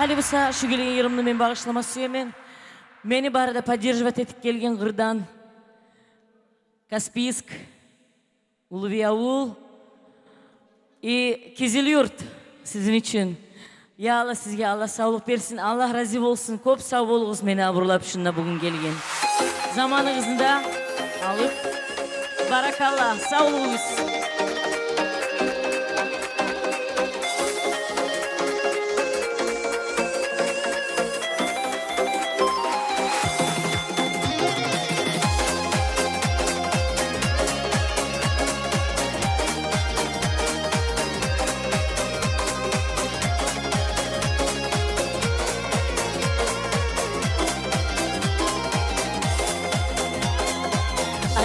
Hali bısa şu gelin yırımını men bağışlama süyemen. Meni barada поддерживать etip gelgen Gırdan, Каспийск, Uluviyavul, Kizilyurt sizin için. Ya Allah sizge Allah sağlık versin, Allah razı olsun. Köp sağ olunuz meni aburlap şunna bugün gelgen. Zamanınızda alıp, barakallah, sağ olunuz.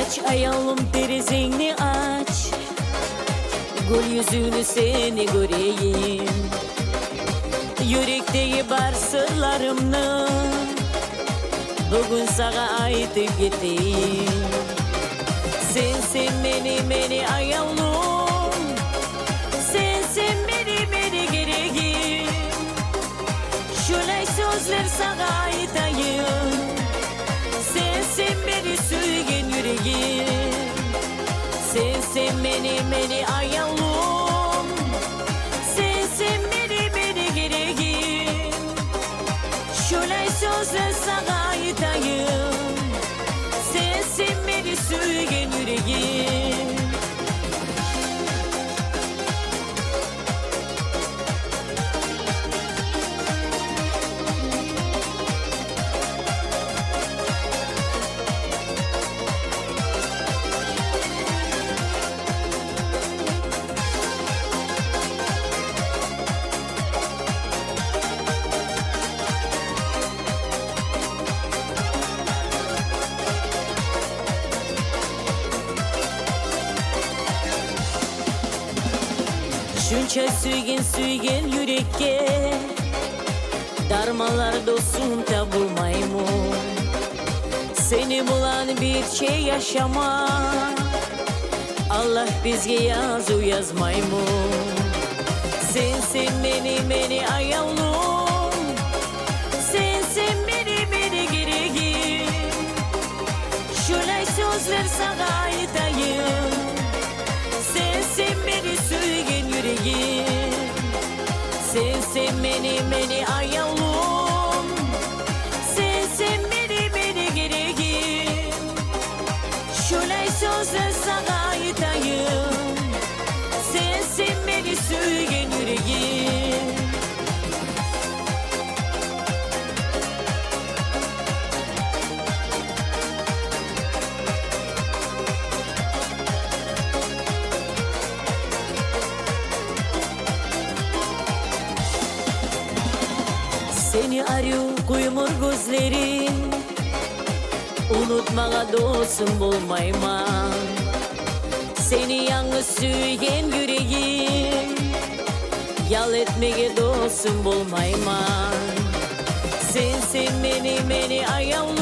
Aç ayağım terezini aç, gül yüzünü seni göreyim. Yürekteki bar sırlarımı bugün sana aytıp gideyim. Sensin beni ayağım, sensin beni gereğim. Şöyle sözler sana aytayım, sensin beni sürgen yüreğim. Sensin beni ayağım, sensin beni gereğim. Şöyle sözler sana aytayım, sensin beni sürgen yüreğim. Şunça süygen yürekке darmalar dostum tabulmaymun. Seni bulan bir şey yaşama, Allah bizge yazmaymun. Sensin beni ayağım, sensin beni gereğim. Şöyle sözler sana aytayım, sensin beni sürgen yüreğim. Sensin beni ayağım, sensin beni gereğim. Şöyle sözler sana aytayım, sensin beni sürgen yüreğim. Seni arıyor kuymur gözlerim, unutmağa dostum bulmayman. Seni yalnız süygen yüreğim, yal etmeye dostum bulmayman. Sensin beni ayağım,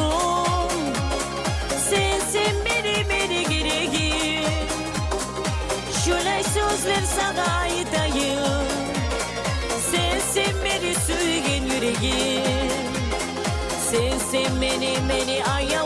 sensin beni gereğim. Şöyle sözler sana aytayım, sensin beni sürgen yüreğim. Sensin beni ayağım.